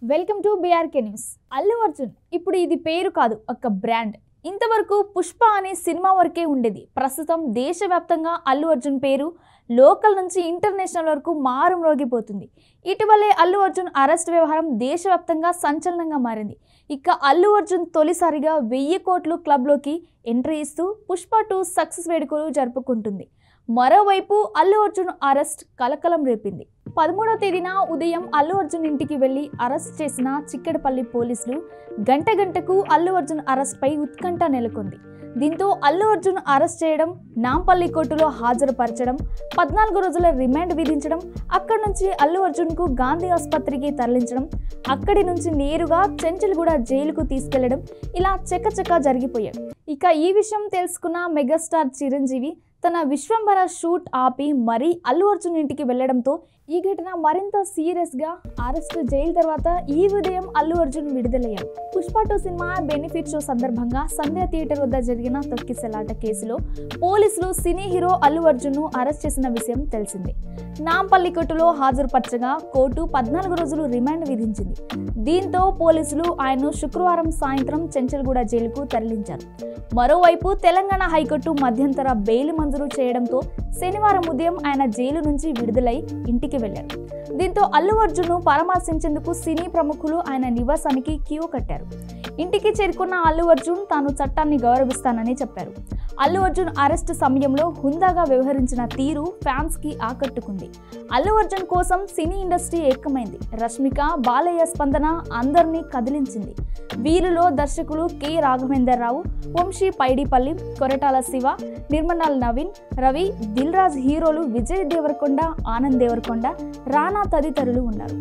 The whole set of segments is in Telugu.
Welcome to BRK news. Allu Arjun ఇప్పుడు ఇది పేరు కాదు, ఒక బ్రాండ్. ఇంతవరకు పుష్ప అనే సినిమా వరకే ఉండేది. ప్రస్తుతం దేశవ్యాప్తంగా అల్లు అర్జున్ పేరు లోకల్ నుంచి ఇంటర్నేషనల్ వరకు మారుమ్రోగిపోతుంది. ఇటీవలే అల్లు అర్జున్ అరెస్ట్ వ్యవహారం దేశవ్యాప్తంగా సంచలనంగా మారింది. ఇక అల్లు అర్జున్ తొలిసారిగా 1000 కోట్లు క్లబ్లోకి ఎంట్రీ ఇస్తూ పుష్ప 2 సక్సెస్ వేడుకలు జరుపుకుంటుంది. మరోవైపు అల్లు అర్జున్ అరెస్ట్ కలకలం రేపింది. 13వ తేదీన ఉదయం అల్లు అర్జున్ ఇంటికి వెళ్లి అరెస్ట్ చేసిన చిక్కడపల్లి పోలీసులు గంటకు అల్లు అర్జున్ అరెస్ట్ పై ఉత్కంఠ నెలకొంది. దీంతో అల్లు అర్జున్ అరెస్ట్ చేయడం, నాంపల్లి కోర్టులో హాజరుపరచడం, 14 రోజుల రిమాండ్ విధించడం, అక్కడి నుంచి అల్లు అర్జున్ కు గాంధీ ఆసుపత్రికి తరలించడం, అక్కడి నుంచి నేరుగా చెంచల్గూడ జైలుకు తీసుకెళ్లడం, ఇలా చకచకా జరిగిపోయాయి. ఇక ఈ విషయం తెలుసుకున్న మెగాస్టార్ చిరంజీవి తన విశ్వంబర షూట్ ఆపి మరీ అల్లు అర్జున్ ఇంటికి వెళ్లడంతో ఈ ఘటన మరింత సీరియస్ గా అరెస్ట్ జైలు తర్వాత ఈ ఉదయం అల్లు అర్జున్ విడుదలయ్యారు. పుష్ప 2 సినిమా బెనిఫిట్ షో సందర్భంగా సంధ్య థియేటర్ వద్ద జరిగిన తొక్కిసలాట కేసులో పోలీసులు సినీ హీరో అల్లు అర్జున్ ను అరెస్ట్ చేసిన విషయం తెలిసిందే. నాంపల్లి కోర్టులో హాజరుపరచగా కోర్టు 14 రోజులు రిమాండ్ విధించింది. దీంతో పోలీసులు ఆయన్ను శుక్రవారం సాయంత్రం చెంచల్గూడ జైలుకు తరలించారు. మరోవైపు తెలంగాణ హైకోర్టు మధ్యంతర బెయిల్ మంజూరు చేయడంతో శనివారం ఉదయం ఆయన జైలు నుంచి విడుదలై ఇంటికి వెళ్లారు. దీంతో అల్లు అర్జున్ ను పరామర్శించేందుకు సినీ ప్రముఖులు ఆయన నివాసానికి క్యూ కట్టారు. ఇంటికి చేరుకున్న అల్లు అర్జున్ తాను చట్టాన్ని గౌరవిస్తానని చెప్పారు. అల్లు అర్జున్ అరెస్ట్ సమయంలో హుందాగా వ్యవహరించిన తీరు ఫ్యాన్స్ కి ఆకట్టుకుంది. అల్లు అర్జున్ కోసం సినీ ఇండస్ట్రీ ఏకమైంది. రష్మిక, బాలయ్య స్పందన అందరినీ కదిలించింది. వీరిలో దర్శకులు కె రాఘవేందర్ రావు, వంశీ పైడిపల్లి, కొరటాల శివ, నిర్మలాల్ నవీన్, రవి, దిల్ రాజు హీరోలు విజయ్ దేవరకొండ, ఆనంద్ దేవరకొండ, రానా తదితరులు ఉన్నారు.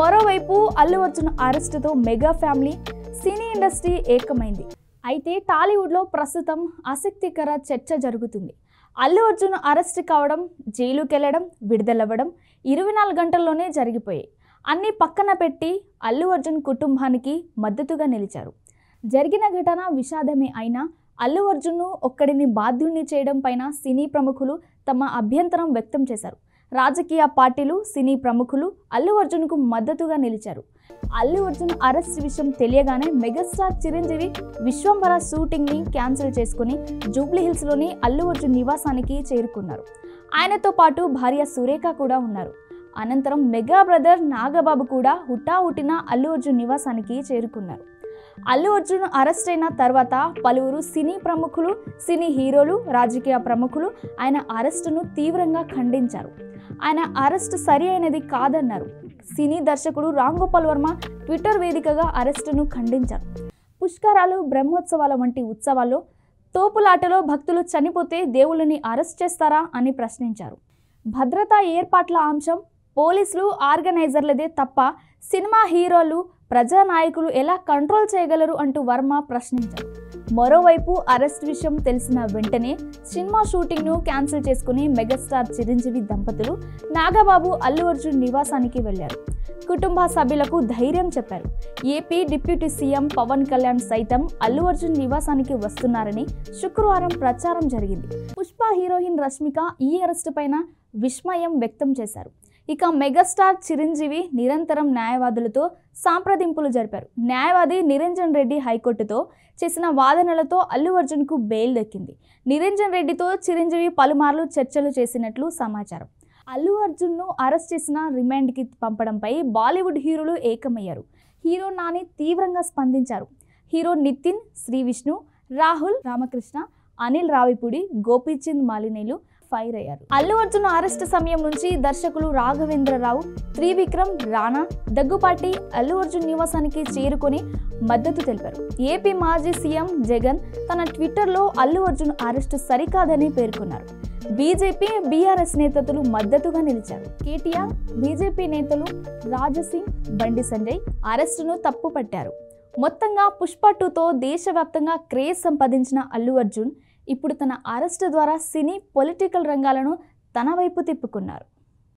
మరోవైపు అల్లు అర్జున్ అరెస్టుతో మెగా ఫ్యామిలీ, సినీ ఇండస్ట్రీ ఏకమైంది. అయితే టాలీవుడ్లో ప్రస్తుతం ఆసక్తికర చర్చ జరుగుతుంది. అల్లు అర్జున్ అరెస్ట్ కావడం, జైలుకెళ్లడం, విడుదలవ్వడం 24 గంటల్లోనే జరిగిపోయాయి. అన్నీ పక్కన పెట్టి అల్లు అర్జున్ కుటుంబానికి మద్దతుగా నిలిచారు. జరిగిన ఘటన విషాదమే అయినా అల్లు అర్జున్ను ఒక్కడిని బాధ్యుణ్ణి చేయడం పైన సినీ ప్రముఖులు తమ అభ్యంతరం వ్యక్తం చేశారు. రాజకీయ పార్టీలు, సినీ ప్రముఖులు అల్లు అర్జున్కు మద్దతుగా నిలిచారు. అల్లు అర్జున్ అరెస్ట్ విషయం తెలియగానే మెగాస్టార్ చిరంజీవి విశ్వంబర షూటింగ్ ని క్యాన్సిల్ చేసుకుని జూబ్లీహిల్స్లోని అల్లు అర్జున్ నివాసానికి చేరుకున్నారు. ఆయనతో పాటు భార్య సురేఖ కూడా ఉన్నారు. అనంతరం మెగా బ్రదర్ నాగబాబు కూడా హుటాహుటిన అల్లు అర్జున్ నివాసానికి చేరుకున్నారు. అల్లు అర్జున్ అరెస్ట్ అయిన తర్వాత పలువురు సినీ ప్రముఖులు, సినీ హీరోలు, రాజకీయ ప్రముఖులు ఆయన అరెస్టును తీవ్రంగా ఖండించారు. ఆయన అరెస్ట్ సరి అయినది కాదన్నారు. సినీ దర్శకుడు రామ్ గోపాల్ వర్మ ట్విట్టర్ వేదికగా అరెస్టును ఖండించారు. పుష్కరాలు, బ్రహ్మోత్సవాల వంటి ఉత్సవాల్లో తోపులాటలో భక్తులు చనిపోతే దేవుళ్ళని అరెస్ట్ చేస్తారా అని ప్రశ్నించారు. భద్రతా ఏర్పాట్ల అంశం పోలీసులు, ఆర్గనైజర్లదే తప్ప సినిమా హీరోలు, ప్రజానాయకులు ఎలా కంట్రోల్ చేయగలరు అంటూ వర్మ ప్రశ్నించారు. మరోవైపు అరెస్ట్ విషయం తెలిసిన వెంటనే సినిమా షూటింగ్ను క్యాన్సిల్ చేసుకుని మెగాస్టార్ చిరంజీవి దంపతులు నాగబాబు అల్లు అర్జున్ నివాసానికి వెళ్లారు. కుటుంబ సభ్యులకు ధైర్యం చెప్పారు. AP deputy CM Pawan Kalyan సైతం అల్లు అర్జున్ నివాసానికి వస్తున్నారని శుక్రవారం ప్రచారం జరిగింది. పుష్ప హీరోయిన్ రష్మిక ఈ అరెస్టు పైన విస్మయం వ్యక్తం చేశారు. ఇక మెగాస్టార్ చిరంజీవి నిరంతరం న్యాయవాదులతో సంప్రదింపులు జరిపారు. న్యాయవాది నిరంజన్ రెడ్డి హైకోర్టుతో చేసిన వాదనలతో అల్లు అర్జున్కు బెయిల్ దక్కింది. నిరంజన్ రెడ్డితో చిరంజీవి పలుమార్లు చర్చలు చేసినట్లు సమాచారం. అల్లు అర్జున్ను అరెస్ట్ చేసిన రిమాండ్కి పంపడంపై బాలీవుడ్ హీరోలు ఏకమయ్యారు. హీరో నాని తీవ్రంగా స్పందించారు. హీరో నితిన్, శ్రీ విష్ణు, రాహుల్ రామకృష్ణ, అనిల్ రావిపూడి, గోపీచంద్ మాలినేలు ఫైర్ అయ్యారు. అల్లు అర్జున్ అరెస్ట్ సమయం నుంచి దర్శకులు రాఘవేంద్రరావు, త్రివిక్రమ్, రానా, దగ్గుపాటి అల్లు అర్జున్ నివాసానికి చేరుకొని మద్దతు తెలిపారు. ఏపీ మాజీ సీఎం జగన్ తన ట్విట్టర్లో అల్లు అర్జున్ అరెస్టు సరికాదని పేర్కొన్నారు. బీజేపీ, బీఆర్ఎస్ నేతలు మద్దతుగా నిలిచారు. కేటీఆర్, బీజేపీ నేతలు రాజసింగ్, బండి సంజయ్ అరెస్టును తప్పుపట్టారు. మొత్తంగా పుష్ప 2తో దేశవ్యాప్తంగా క్రేజ్ సంపాదించిన అల్లు అర్జున్ ఇప్పుడు తన అరెస్టు ద్వారా సినీ, పొలిటికల్ రంగాలను తన వైపు తిప్పుకున్నారు.